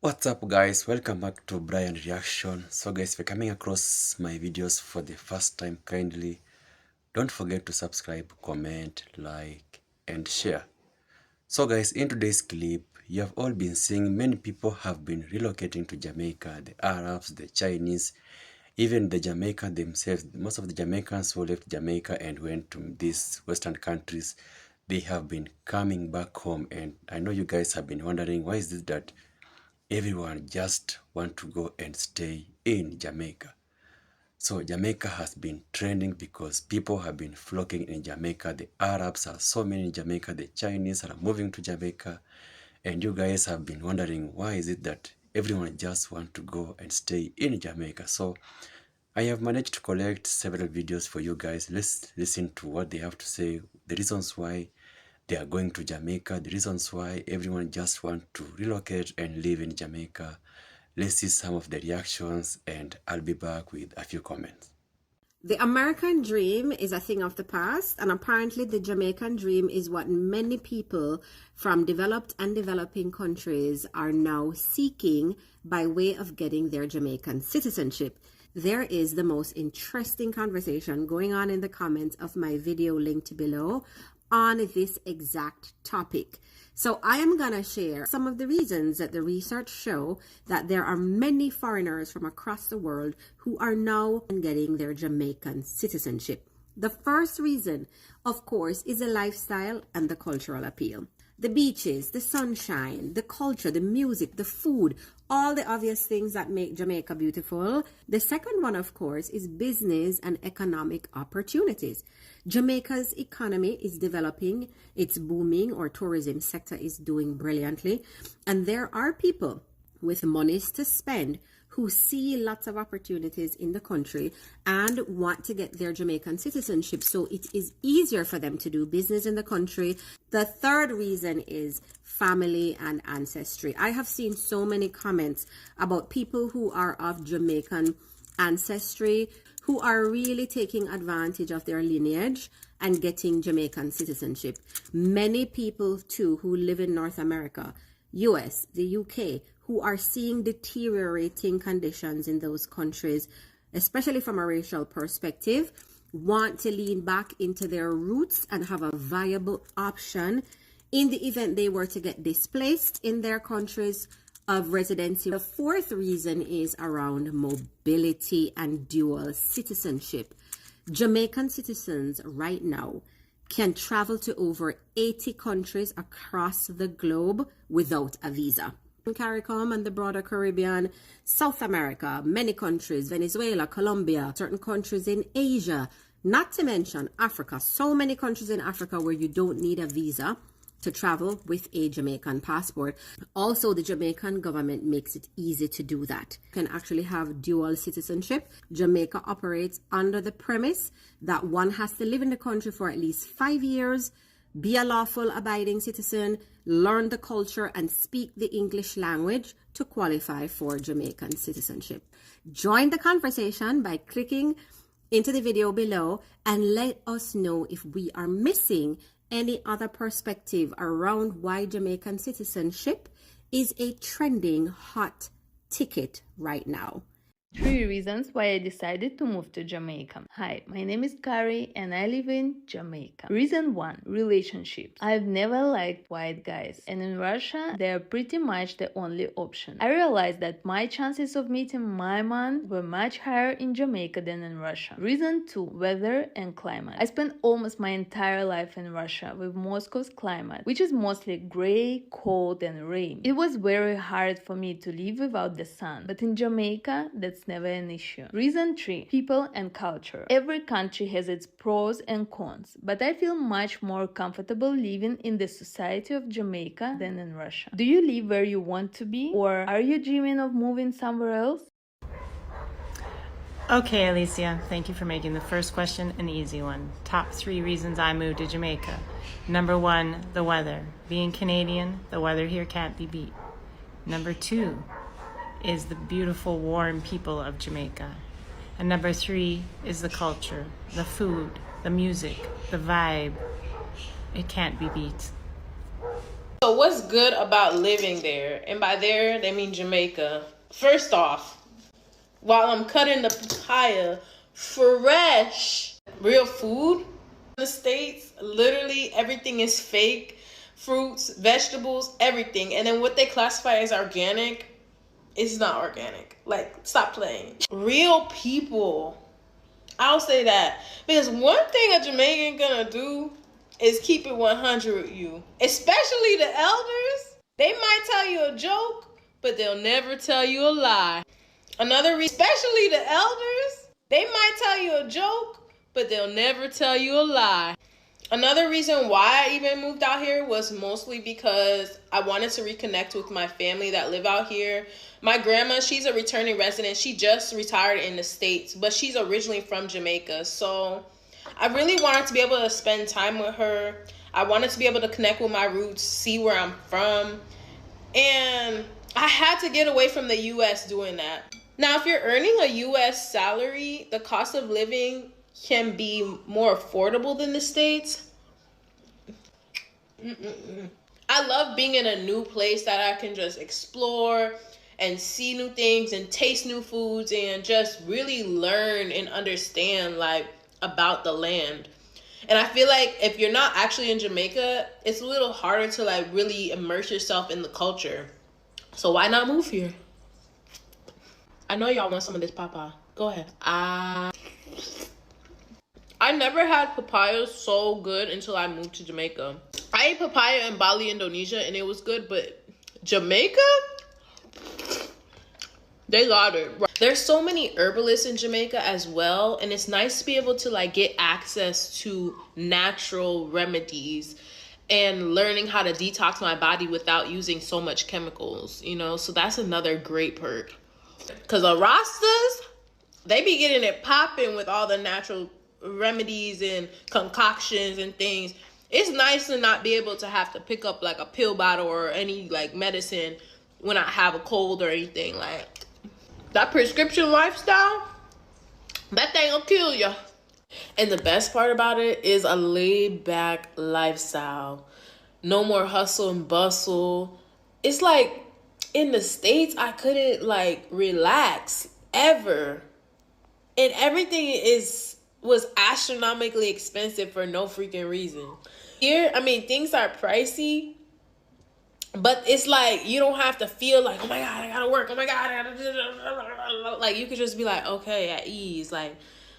What's up guys, welcome back to Brian Reaction. So guys, if you're coming across my videos for the first time, kindly don't forget to subscribe, comment, like and share. So guys, in today's clip, you have all been seeing many people have been relocating to Jamaica, the Arabs, the Chinese, even the Jamaica themselves. Most of the Jamaicans who left Jamaica and went to these Western countries, they have been coming back home. And I know you guys have been wondering, why is it that everyone just want to go and stay in Jamaica? So Jamaica has been trending because people have been flocking in Jamaica. The Arabs are so many in Jamaica. The Chinese are moving to Jamaica. And you guys have been wondering, why is it that everyone just want to go and stay in Jamaica? So I have managed to collect several videos for you guys. Let's listen to what they have to say, the reasons why they are going to Jamaica, the reasons why everyone just want to relocate and live in Jamaica. Let's see some of the reactions and I'll be back with a few comments. The American dream is a thing of the past, and apparently the Jamaican dream is what many people from developed and developing countries are now seeking by way of getting their Jamaican citizenship. There is the most interesting conversation going on in the comments of my video linked below on this exact topic. So I am going to share some of the reasons that the research show that there are many foreigners from across the world who are now getting their Jamaican citizenship. The first reason, of course, is the lifestyle and the cultural appeal. The beaches, the sunshine, the culture, the music, the food, all the obvious things that make Jamaica beautiful. The second one, of course, is business and economic opportunities. Jamaica's economy is developing, it's booming, or tourism sector is doing brilliantly. And there are people with monies to spend who see lots of opportunities in the country and want to get their Jamaican citizenship, so it is easier for them to do business in the country. The third reason is family and ancestry. I have seen so many comments about people who are of Jamaican ancestry who are really taking advantage of their lineage and getting Jamaican citizenship. Many people too who live in North America, US, the UK, who are seeing deteriorating conditions in those countries, especially from a racial perspective, want to lean back into their roots and have a viable option in the event they were to get displaced in their countries of residency. The fourth reason is around mobility and dual citizenship. Jamaican citizens right now can travel to over 80 countries across the globe without a visa. CARICOM and the broader Caribbean, South America, many countries, Venezuela, Colombia, certain countries in Asia, not to mention Africa. So many countries in Africa where you don't need a visa to travel with a Jamaican passport. Also, the Jamaican government makes it easy to do that. You can actually have dual citizenship. Jamaica operates under the premise that one has to live in the country for at least 5 years, be a lawful abiding citizen, learn the culture, and speak the English language to qualify for Jamaican citizenship. Join the conversation by clicking into the video below and let us know if we are missing any other perspective around why Jamaican citizenship is a trending hot ticket right now. 3 reasons why I decided to move to Jamaica. Hi, my name is Kari and I live in Jamaica. Reason 1, relationships. I've never liked white guys, and in Russia, they are pretty much the only option. I realized that my chances of meeting my man were much higher in Jamaica than in Russia. Reason 2, weather and climate. I spent almost my entire life in Russia with Moscow's climate, which is mostly gray, cold and rain. It was very hard for me to live without the sun, but in Jamaica, that's never an issue. Reason 3, people and culture. Every country has its pros and cons, but I feel much more comfortable living in the society of Jamaica than in Russia. Do you live where you want to be, or are you dreaming of moving somewhere else? Okay, Alicia, thank you for making the first question an easy one. Top 3 reasons I moved to Jamaica. Number 1, the weather. Being Canadian, the weather here can't be beat. Number 2 is the beautiful, warm people of Jamaica. And number 3 is the culture, the food, the music, the vibe. It can't be beat. So what's good about living there? And by there, they mean Jamaica. First off, while I'm cutting the papaya, fresh, real food in the States, literally everything is fake. Fruits, vegetables, everything. And then what they classify as organic is not organic. Like, stop playing. Real people. I'll say that. Because one thing a Jamaican gonna do is keep it 100 with you. Especially the elders. They might tell you a joke, but they'll never tell you a lie. Another reason, especially the elders, they might tell you a joke, but they'll never tell you a lie. Another reason why I even moved out here was mostly because I wanted to reconnect with my family that live out here. My grandma, she's a returning resident. She just retired in the States, but she's originally from Jamaica. So I really wanted to be able to spend time with her. I wanted to be able to connect with my roots, see where I'm from. And I had to get away from the U.S. doing that. Now, if you're earning a U.S. salary, the cost of living can be more affordable than the States. I love being in a new place that I can just explore and see new things and taste new foods and just really learn and understand like about the land. And I feel like if you're not actually in Jamaica, it's a little harder to like really immerse yourself in the culture. So why not move here? I know y'all want some of this papa. Go ahead. I never had papaya so good until I moved to Jamaica. I ate papaya in Bali, Indonesia, and it was good, but Jamaica? They got it. There's so many herbalists in Jamaica as well, and it's nice to be able to like get access to natural remedies and learning how to detox my body without using so much chemicals, you know? So that's another great perk. Because the Rastas, they be getting it popping with all the natural remedies and concoctions and things. It's nice to not be able to have to pick up like a pill bottle or any like medicine when I have a cold or anything. Like that prescription lifestyle, that thing will kill you. And the best part about it is a laid back lifestyle. No more hustle and bustle. It's like in the States, I couldn't like relax ever. And everything was astronomically expensive for no freaking reason. Here, I mean, things are pricey, but it's like you don't have to feel like, oh my God, I gotta work. Oh my God, I gotta... Like you could just be like, okay, at ease. Like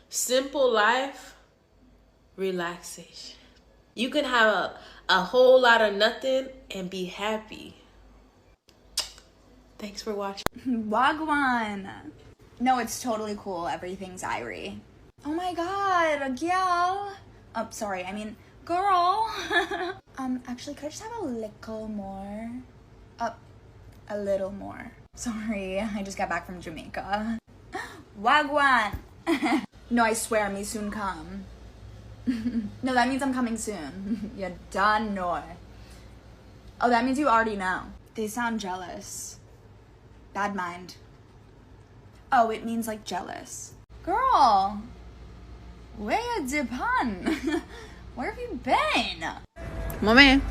simple life, relaxation. You can have a whole lot of nothing and be happy. Thanks for watching. Wagwan. No, it's totally cool. Everything's Irie. Oh my God, a gal. Oh, sorry, I mean, girl. Actually, could I just have a little more? A little more. Sorry, I just got back from Jamaica. Wagwan. No, I swear, me soon come. No, that means I'm coming soon. You done know. Oh, that means you already know. They sound jealous. Bad mind. Oh, it means like jealous. Girl, where you dip on? Where have you been? Mommy,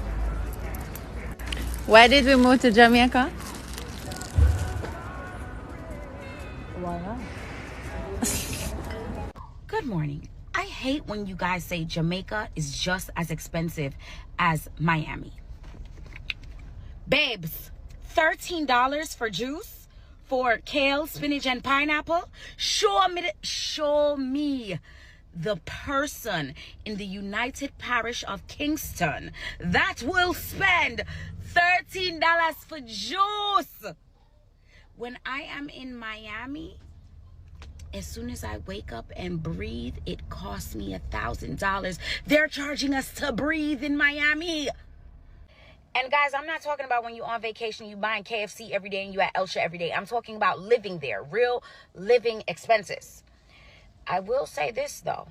why did we move to Jamaica? Why not? Good morning. I hate when you guys say Jamaica is just as expensive as Miami. Babes, $13 for juice, for kale, spinach, and pineapple? Show me the person in the United Parish of Kingston that will spend $13 for juice. When I am in Miami, as soon as I wake up and breathe, it costs me $1,000. They're charging us to breathe in Miami. And guys, I'm not talking about when you're on vacation, you buying KFC every day and you at Elsha every day. I'm talking about living there, real living expenses. I will say this though.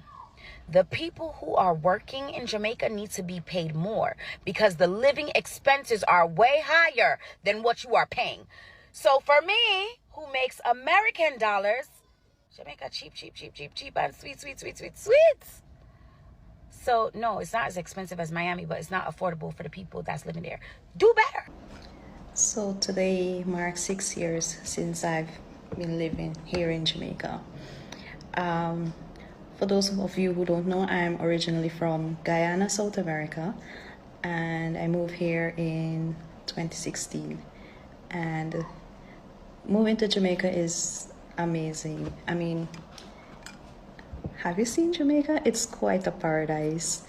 The people who are working in Jamaica need to be paid more because the living expenses are way higher than what you are paying. So for me, who makes American dollars, Jamaica cheap, and sweet. So no, it's not as expensive as Miami, but it's not affordable for the people that's living there. Do better. So today marks 6 years since I've been living here in Jamaica. For those of you who don't know, I'm originally from Guyana, South America, and I moved here in 2016. And moving to Jamaica is amazing. I mean, have you seen Jamaica? It's quite a paradise.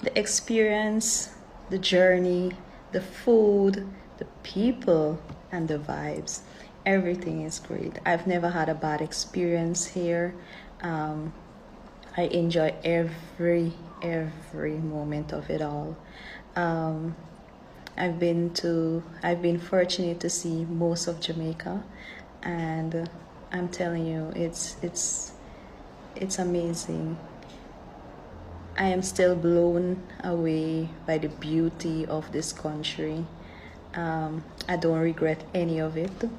The experience, the journey, the food, the people, and the vibes. Everything is great. I've never had a bad experience here. I enjoy every moment of it all. I've been fortunate to see most of Jamaica, and I'm telling you, it's amazing. I am still blown away by the beauty of this country. I don't regret any of it.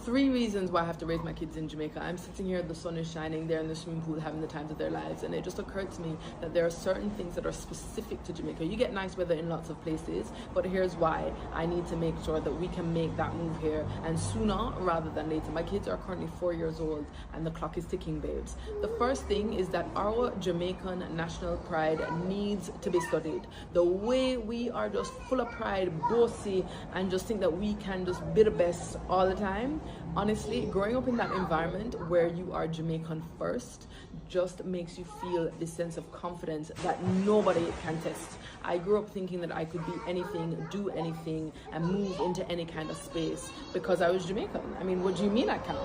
3 reasons why I have to raise my kids in Jamaica. I'm sitting here, the sun is shining, they're in the swimming pool having the times of their lives, and it just occurred to me that there are certain things that are specific to Jamaica. You get nice weather in lots of places, but here's why I need to make sure that we can make that move here, and sooner rather than later. My kids are currently 4 years old and the clock is ticking, babes. The first thing is that our Jamaican national pride needs to be studied. The way we are just full of pride, bossy, and just think that we can just be the best all the time. Honestly, growing up in that environment where you are Jamaican first just makes you feel this sense of confidence that nobody can test. I grew up thinking that I could be anything, do anything, and move into any kind of space because I was Jamaican. I mean, what do you mean I can't?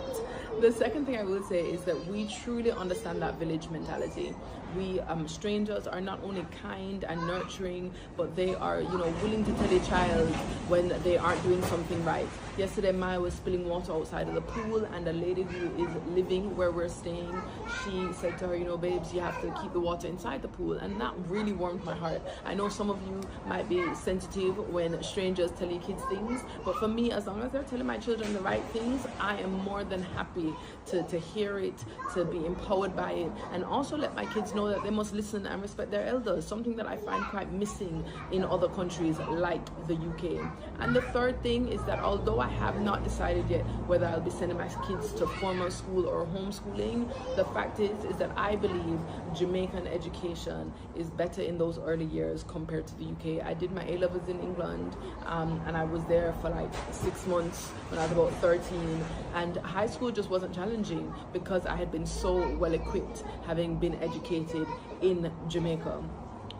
The second thing I will say is that we truly understand that village mentality. We strangers are not only kind and nurturing, but they are, willing to tell a child when they aren't doing something right. Yesterday, Maya was spilling water outside of the pool, and a lady who is living where we're staying, she said to her, babes, you have to keep the water inside the pool, and that really warmed my heart. I know some of you might be sensitive when strangers tell you kids things, but for me, as long as they're telling my children the right things, I am more than happy to hear it, to be empowered by it, and also let my kids know that they must listen and respect their elders, something that I find quite missing in other countries like the UK. And the third thing is that although I have not decided yet whether I'll be sending my kids to formal school or homeschooling, the fact is that I believe Jamaican education is better in those early years compared to the UK. I did my A-levels in England, and I was there for like 6 months when I was about 13, and high school just wasn't challenging because I had been so well equipped having been educated in Jamaica.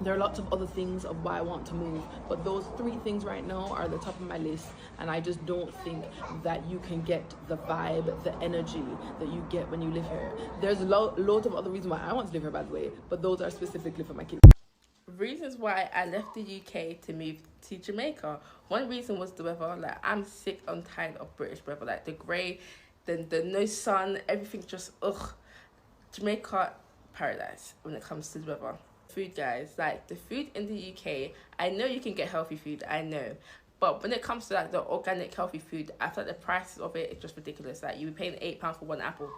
There are lots of other things of why I want to move, but those 3 things right now are the top of my list, and I just don't think that you can get the vibe, the energy that you get when you live here. There's loads of other reasons why I want to live here, by the way, but those are specifically for my kids. Reasons why I left the UK to move to Jamaica. One reason was the weather. Like, I'm sick and tired of British weather. Like, the grey, the no sun, everything just, ugh. Jamaica, paradise when it comes to the weather. Food, guys, like the food in the UK, I know you can get healthy food, I know, but when it comes to like the organic healthy food, I feel like the prices of it is just ridiculous. Like, you be paying £8 for 1 apple,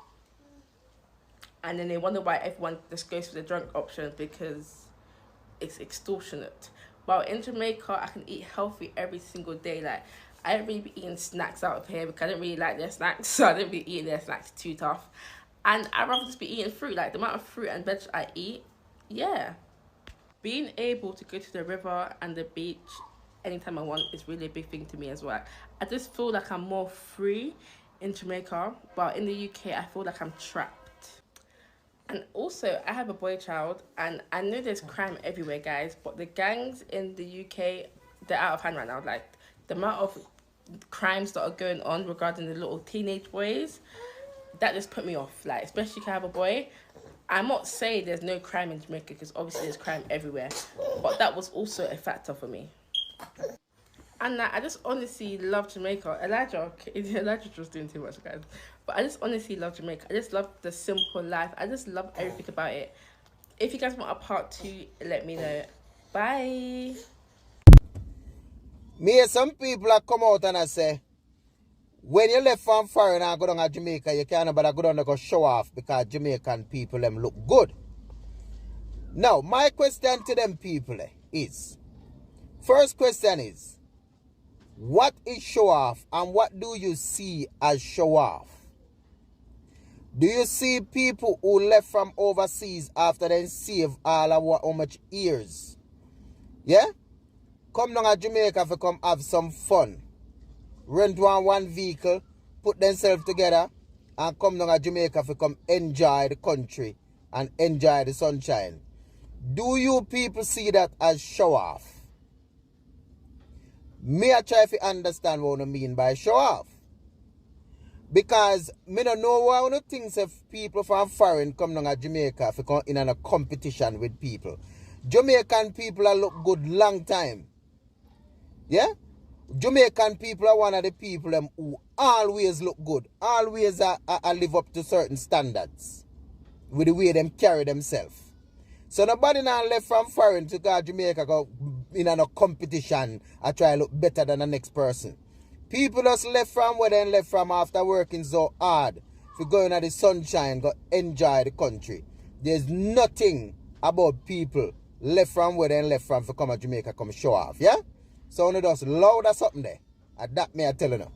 and then they wonder why everyone just goes for the drunk option because it's extortionate. While in Jamaica, I can eat healthy every single day. Like, I don't really be eating snacks out of here because I don't really like their snacks, so I don't be eating their snacks too tough. And I'd rather just be eating fruit. Like, the amount of fruit and veg I eat, yeah. Being able to go to the river and the beach anytime I want is really a big thing to me as well. I just feel like I'm more free in Jamaica, but in the UK, I feel like I'm trapped. And also, I have a boy child, and I know there's crime everywhere, guys, but the gangs in the UK, they're out of hand right now. Like, the amount of crimes that are going on regarding the little teenage boys, that just put me off. Like, especially if I have a boy. I'm not saying there's no crime in Jamaica, because obviously there's crime everywhere, but that was also a factor for me. And I just honestly love Jamaica. Elijah's just doing too much, guys. But I just honestly love Jamaica. I just love the simple life. I just love everything about it. If you guys want a part 2, let me know. Bye. Me, some people that come out and I say, when you left from foreign and go down to Jamaica, you can't but go down and go show off because Jamaican people them look good. Now, my question to them people is, first question is, what is show off and what do you see as show off? Do you see people who left from overseas after they save all of how much years? Yeah? Come down to Jamaica to come have some fun. Rent one vehicle, put themselves together, and come down to Jamaica to come enjoy the country and enjoy the sunshine. Do you people see that as show off? Me I try to understand what I mean by show off. Because me don't know why one things if people from foreign come down to Jamaica to come in a competition with people. Jamaican people are look good long time. Yeah? Jamaican people are one of the people who always look good. Always live up to certain standards. With the way them carry themselves. So nobody now left from foreign to go to Jamaica go in a competition and try to look better than the next person. People just left from where they left from after working so hard for going at the sunshine, go enjoy the country. There's nothing about people left from where they left from for come to Jamaica come show off, yeah? So only just loud or something there. And that me I tell you now.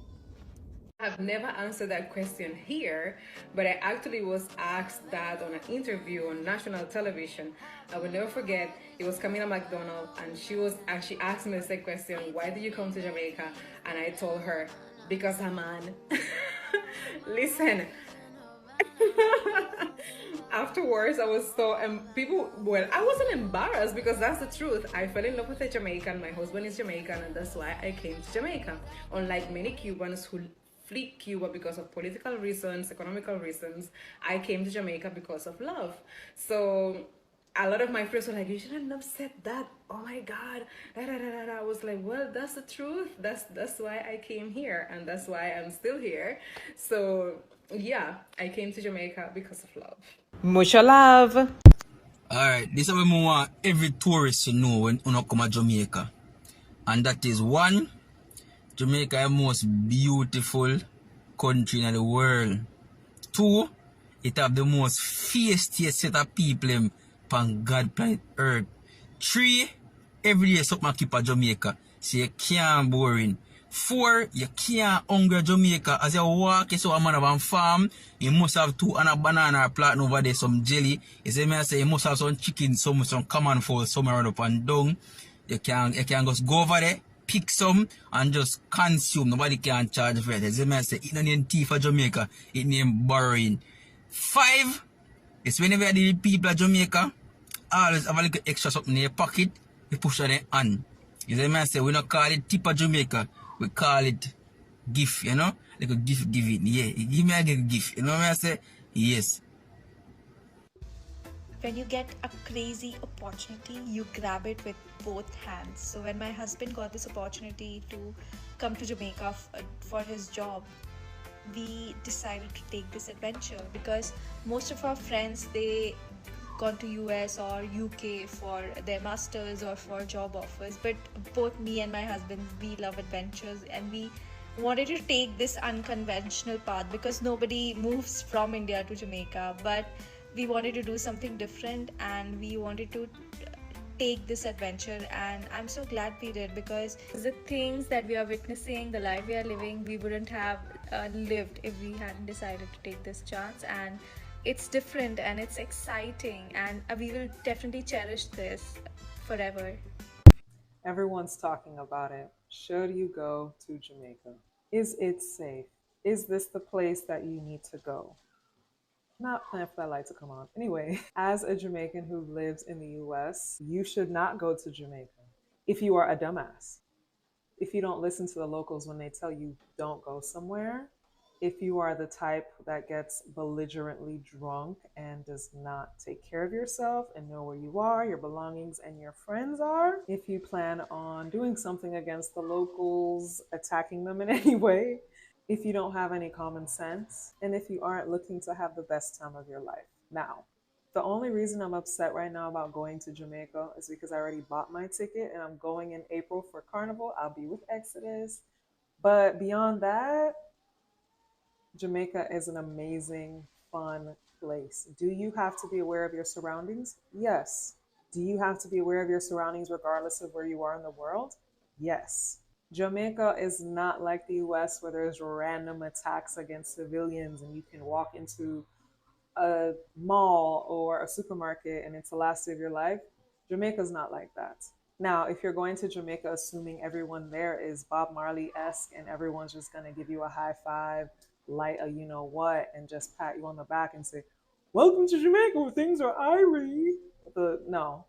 I've never answered that question here, but I actually was asked that on an interview on national television. I will never forget, it was Camila McDonald, and she asked me the same question, why did you come to Jamaica? And I told her, because I'm on. Listen, afterwards I was so, I wasn't embarrassed because that's the truth. I fell in love with a Jamaican, my husband is Jamaican, and that's why I came to Jamaica. Unlike many Cubans who flee Cuba because of political reasons, economical reasons, I came to Jamaica because of love. So a lot of my friends were like, you shouldn't have said that. Oh my God. I was like, well, that's the truth. That's why I came here, and that's why I'm still here. So yeah, I came to Jamaica because of love. Much love. Alright, this is what we want every tourist to know when you come to Jamaica. And that is one, Jamaica is the most beautiful country in the world. Two, it have the most fiercest set of people on God planet Earth. Three, every day something keep at Jamaica. So you can't boring. Four, you can't hungry Jamaica. As you walk, you saw a man of a farm, you must have two and a banana plant over there, some jelly. You see me I say you must have some chicken, some common fowl, some around up and down. You can just go over there, pick some and just consume. Nobody can charge for it. You see me I say it don't name thief for Jamaica, it name borrowing. Five, it's whenever the people of Jamaica always have a little extra something in your pocket, you push on their hand. You see me I say we don't call it tip of Jamaica. We call it gift, you know? Like a gift giving. Yeah, give me a gift. You know what I say? Yes. When you get a crazy opportunity, you grab it with both hands. So when my husband got this opportunity to come to Jamaica for his job, we decided to take this adventure because most of our friends, they gone to US or UK for their masters or for job offers, but both me and my husband, we love adventures, and we wanted to take this unconventional path because nobody moves from India to Jamaica, but we wanted to do something different and we wanted to take this adventure, and I'm so glad we did because the things that we are witnessing, the life we are living, we wouldn't have lived if we hadn't decided to take this chance. And it's different and it's exciting, and we will definitely cherish this forever. Everyone's talking about it. Should you go to Jamaica? Is it safe? Is this the place that you need to go? Not plan for that light to come on. Anyway, as a Jamaican who lives in the US, you should not go to Jamaica if you are a dumbass. If you don't listen to the locals when they tell you don't go somewhere, if you are the type that gets belligerently drunk and does not take care of yourself and know where you are, your belongings, and your friends are, if you plan on doing something against the locals, attacking them in any way, if you don't have any common sense, and if you aren't looking to have the best time of your life. Now, the only reason I'm upset right now about going to Jamaica is because I already bought my ticket and I'm going in April for Carnival. I'll be with Exodus. But beyond that, Jamaica is an amazing, fun place. Do you have to be aware of your surroundings? Yes. Do you have to be aware of your surroundings regardless of where you are in the world? Yes. Jamaica is not like the US where there's random attacks against civilians and you can walk into a mall or a supermarket and it's the last day of your life. Jamaica's not like that. Now, if you're going to Jamaica assuming everyone there is Bob Marley-esque and everyone's just going to give you a high five, light a you know what, and just pat you on the back and say, welcome to Jamaica where things are irie. No,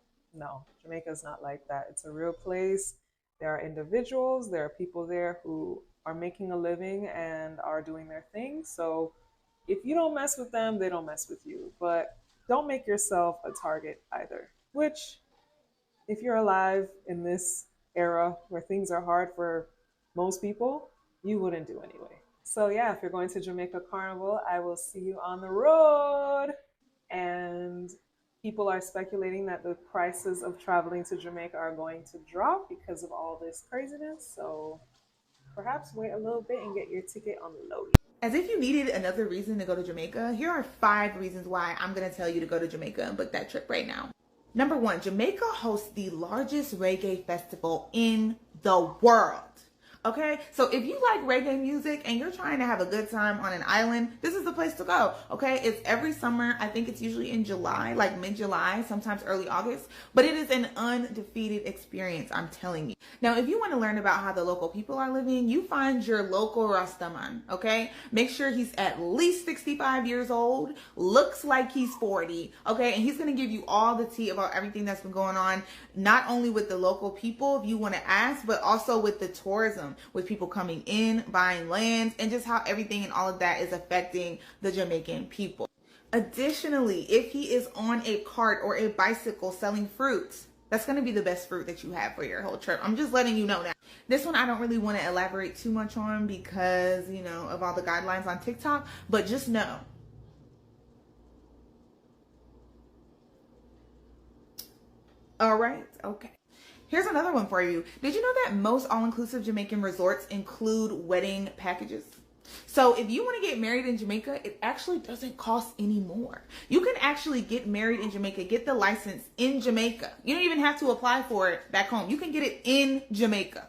Jamaica's not like that. It's a real place. There are individuals, there are people there who are making a living and are doing their thing. So if you don't mess with them, they don't mess with you. But don't make yourself a target either, which, if you're alive in this era where things are hard for most people, you wouldn't do anyway. So, yeah, if you're going to Jamaica Carnival, I will see you on the road. And people are speculating that the prices of traveling to Jamaica are going to drop because of all this craziness. So, perhaps wait a little bit and get your ticket unloaded. As if you needed another reason to go to Jamaica, here are 5 reasons why I'm going to tell you to go to Jamaica and book that trip right now. Number 1, Jamaica hosts the largest reggae festival in the world. Okay, so if you like reggae music and you're trying to have a good time on an island, this is the place to go. Okay, it's every summer. I think it's usually in July, like mid-July, sometimes early August, but it is an undefeated experience, I'm telling you. Now, if you want to learn about how the local people are living, you find your local Rastaman, okay? Make sure he's at least 65 years old, looks like he's 40, okay? And he's going to give you all the tea about everything that's been going on, not only with the local people, if you want to ask, but also with the tourism, with people coming in, buying lands, and just how everything and all of that is affecting the Jamaican people. Additionally, if he is on a cart or a bicycle selling fruits, that's going to be the best fruit that you have for your whole trip. I'm just letting you know now. This one I don't really want to elaborate too much on because, you know, of all the guidelines on TikTok, but just know. All right, okay. Here's another one for you. Did you know that most all-inclusive Jamaican resorts include wedding packages? So if you want to get married in Jamaica, it actually doesn't cost any more. You can actually get married in Jamaica, get the license in Jamaica. You don't even have to apply for it back home. You can get it in Jamaica.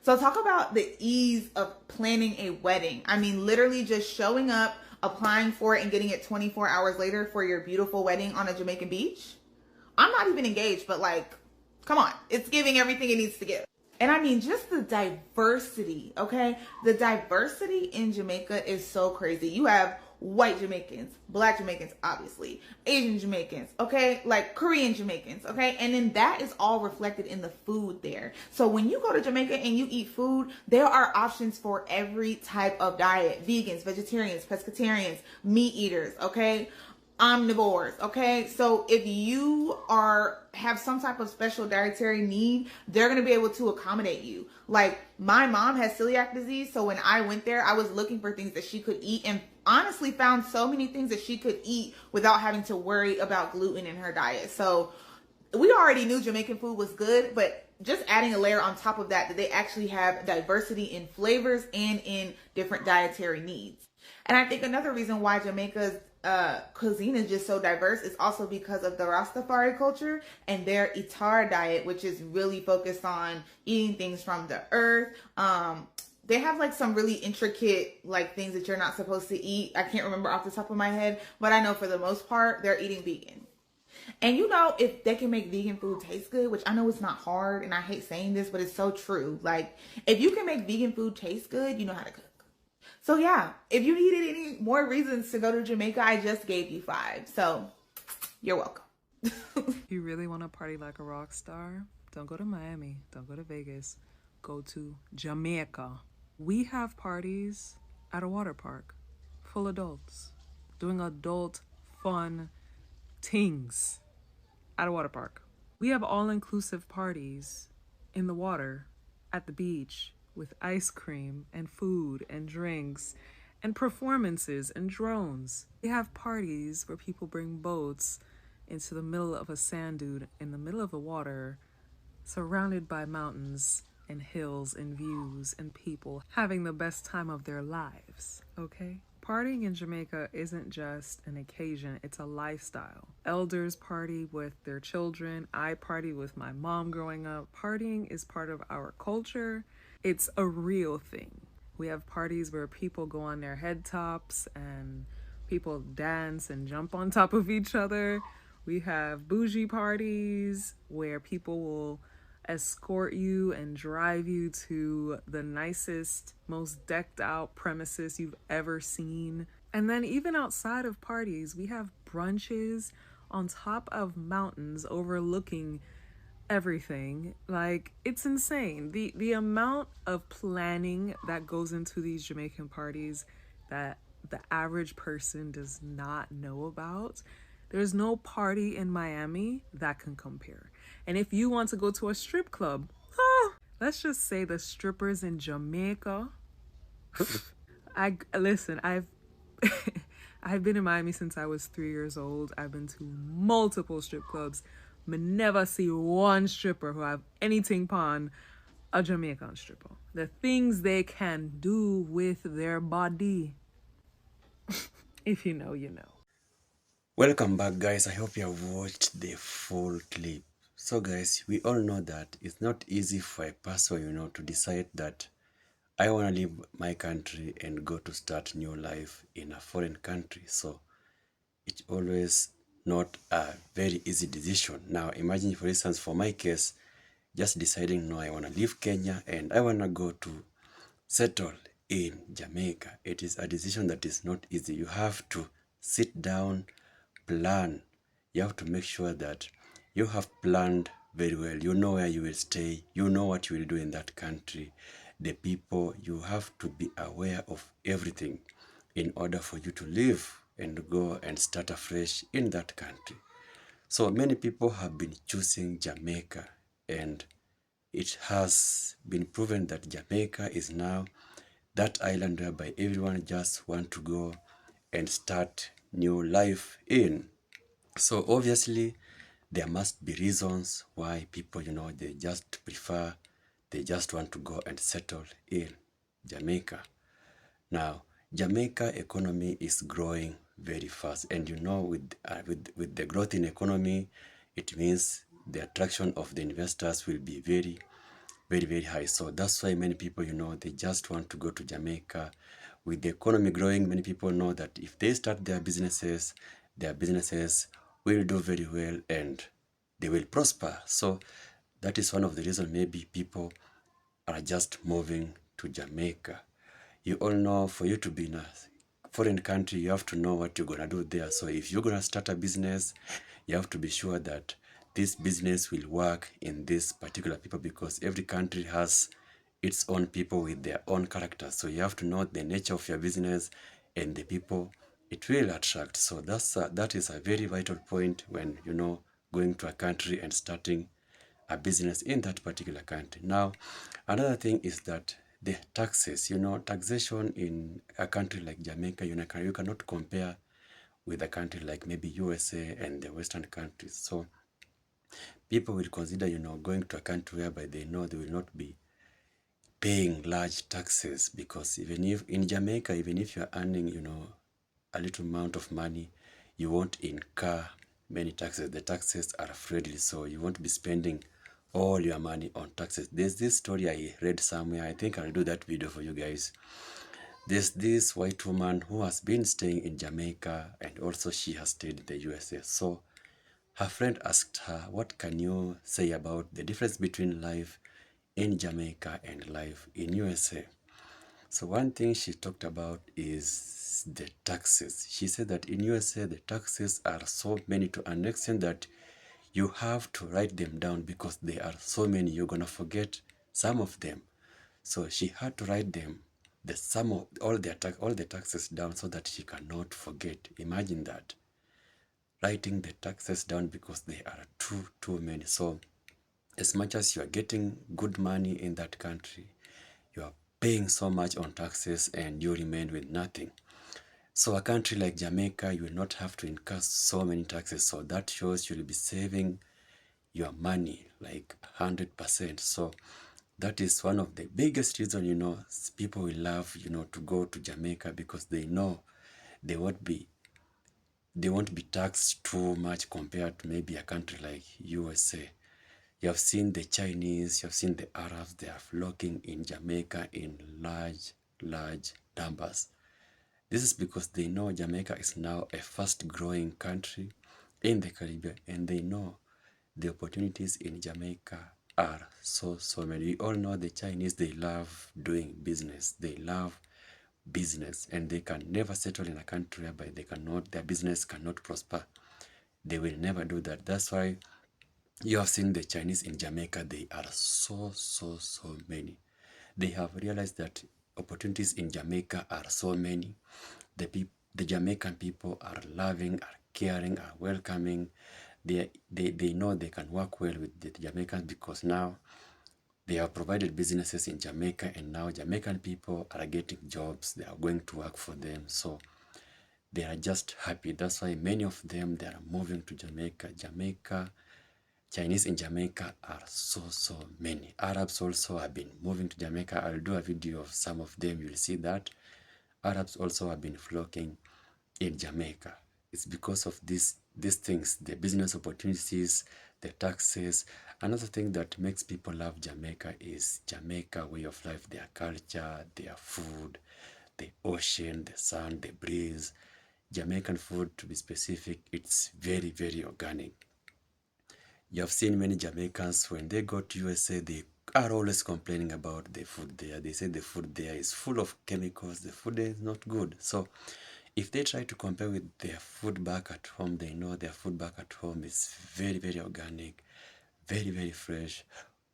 So talk about the ease of planning a wedding. I mean, literally just showing up, applying for it, and getting it 24 hours later for your beautiful wedding on a Jamaican beach. I'm not even engaged, but like, come on, it's giving everything it needs to give. And I mean, just the diversity, okay? The diversity in Jamaica is so crazy. You have white Jamaicans, black Jamaicans, obviously, Asian Jamaicans, okay? Like Korean Jamaicans, okay? And then that is all reflected in the food there. So when you go to Jamaica and you eat food, there are options for every type of diet. Vegans, vegetarians, pescatarians, meat eaters, okay? Omnivores, okay? So if you have some type of special dietary need, they're going to be able to accommodate you. Like my mom has celiac disease, so when I went there, I was looking for things that she could eat and honestly found so many things that she could eat without having to worry about gluten in her diet. So we already knew Jamaican food was good, but just adding a layer on top of that they actually have diversity in flavors and in different dietary needs. And I think another reason why Jamaica's cuisine is just so diverse is also because of the Rastafari culture and their Itar diet, which is really focused on eating things from the earth. They have like some really intricate like things that you're not supposed to eat. I can't remember off the top of my head, but I know for the most part they're eating vegan. And you know, if they can make vegan food taste good, which I know it's not hard and I hate saying this, but it's so true. Like if you can make vegan food taste good, you know how to cook. So yeah, if you needed any more reasons to go to Jamaica, I just gave you 5. So you're welcome. You really want to party like a rock star? Don't go to Miami. Don't go to Vegas. Go to Jamaica. We have parties at a water park, full adults, doing adult fun things at a water park. We have all-inclusive parties in the water, at the beach, with ice cream and food and drinks and performances and drones. We have parties where people bring boats into the middle of a sand dune in the middle of the water, surrounded by mountains and hills and views and people having the best time of their lives, okay? Partying in Jamaica isn't just an occasion, it's a lifestyle. Elders party with their children. I party with my mom growing up. Partying is part of our culture. It's a real thing. We have parties where people go on their head tops and people dance and jump on top of each other. We have bougie parties where people will escort you and drive you to the nicest, most decked out premises you've ever seen. And then, even outside of parties, we have brunches on top of mountains overlooking everything. Like, it's insane. The amount of planning that goes into these Jamaican parties that the average person does not know about. There's no party in Miami that can compare. And if you want to go to a strip club, let's just say the strippers in Jamaica. I've I've been in Miami since I was 3 years old. I've been to multiple strip clubs. Me never see one stripper who have anything upon a Jamaican stripper. The things they can do with their body. If you know, you know. Welcome back, guys. I hope you have watched the full clip. So guys, we all know that it's not easy for a person, to decide that I want to leave my country and go to start new life in a foreign country. So it's always not a very easy decision. Now imagine, for instance, for my case, just deciding, no, I want to leave Kenya and I want to go to settle in Jamaica. It is a decision that is not easy. You have to sit down, plan. You have to make sure that you have planned very well. You know where you will stay. You know what you will do in that country. The people, you have to be aware of everything in order for you to live and go and start afresh in that country. So many people have been choosing Jamaica, and it has been proven that Jamaica is now that island whereby everyone just want to go and start new life in. So obviously there must be reasons why people, they just want to go and settle in Jamaica. Now, Jamaica economy is growing very fast, and with the growth in economy, it means the attraction of the investors will be very, very, very high. So that's why many people, they just want to go to Jamaica. With the economy growing, many people know that if they start their businesses will do very well and they will prosper. So that is one of the reasons maybe people are just moving to Jamaica. You all know, for you to be in a foreign country, you have to know what you're going to do there. So if you're going to start a business, you have to be sure that this business will work in this particular people, because every country has its own people with their own characters. So you have to know the nature of your business and the people it will attract. So that is a very vital point when, going to a country and starting a business in that particular country. Now, another thing is that the taxes, taxation in a country like Jamaica, you cannot compare with a country like maybe USA and the Western countries. So people will consider, going to a country whereby they know they will not be paying large taxes, because even if in Jamaica, even if you're earning, a little amount of money, you won't incur many taxes. The taxes are friendly, so you won't be spending all your money on taxes. There's this story I read somewhere. I think I'll do that video for you guys. There's this white woman who has been staying in Jamaica, and also she has stayed in the USA. So her friend asked her, what can you say about the difference between life in Jamaica and life in USA? So one thing she talked about is the taxes. She said that in USA, the taxes are so many, to an extent that you have to write them down, because there are so many, you're going to forget some of them. So she had to write them, the sum of all the taxes down, so that she cannot forget. Imagine that, writing the taxes down, because there are too many. So as much as you are getting good money in that country, you are paying so much on taxes and you remain with nothing. So a country like Jamaica, you will not have to incur so many taxes. So that shows you'll be saving your money like 100%. So that is one of the biggest reasons, people will love, to go to Jamaica, because they know they won't be taxed too much compared to maybe a country like USA. You have seen the Chinese, you have seen the Arabs, they are flocking in Jamaica in large numbers. This is because they know Jamaica is now a fast-growing country in the Caribbean, and they know the opportunities in Jamaica are so many. We all know the Chinese, they love doing business. They love business, and they can never settle in a country whereby their business cannot prosper. They will never do that. That's why you have seen the Chinese in Jamaica. They are so many. They have realized that opportunities in Jamaica are so many. The Jamaican people are loving, are caring, are welcoming. They know they can work well with the Jamaicans because now they have provided businesses in Jamaica, and now Jamaican people are getting jobs. They are going to work for them. So they are just happy. That's why many of them, they are moving to Jamaica. Chinese in Jamaica are so many. Arabs also have been moving to Jamaica. I'll do a video of some of them. You'll see that Arabs also have been flocking in Jamaica. It's because of these things, the business opportunities, the taxes. Another thing that makes people love Jamaica is Jamaica way of life, their culture, their food, the ocean, the sun, the breeze. Jamaican food, to be specific, it's very organic. You have seen many Jamaicans, when they go to USA, they are always complaining about the food there. They say the food there is full of chemicals, the food there is not good. So if they try to compare with their food back at home, they know their food back at home is very organic, very fresh,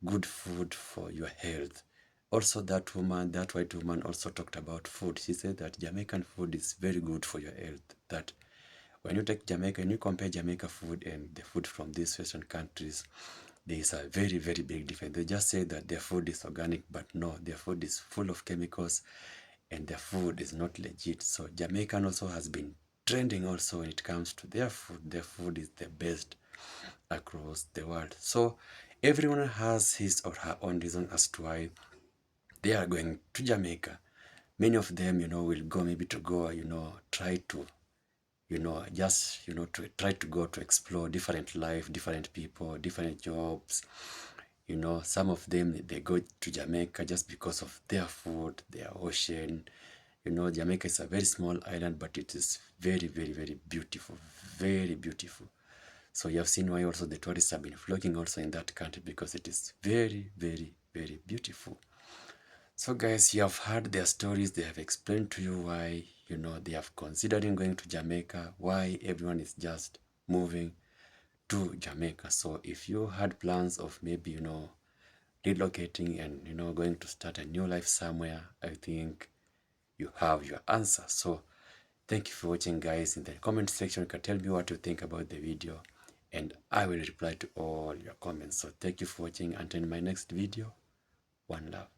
good food for your health. Also, that white woman also talked about food. She said that Jamaican food is very good for your health. That when you take Jamaica and you compare Jamaica food and the food from these Western countries, there is a very big difference. They just say that their food is organic, but no, their food is full of chemicals and their food is not legit. So Jamaican also has been trending also when it comes to their food. Their food is the best across the world. So everyone has his or her own reason as to why they are going to Jamaica. Many of them, will go maybe to go, try to try to go to explore different life, different people, different jobs. Some of them, they go to Jamaica just because of their food, their ocean. Jamaica is a very small island, but it is very beautiful, very beautiful. So you have seen why also the tourists have been flocking also in that country, because it is very beautiful. So guys, you have heard their stories. They have explained to you why, they have considering going to Jamaica, why everyone is just moving to Jamaica. So if you had plans of maybe, relocating and, going to start a new life somewhere, I think you have your answer. So thank you for watching, guys. In the comment section, you can tell me what you think about the video, and I will reply to all your comments. So thank you for watching. Until my next video, one love.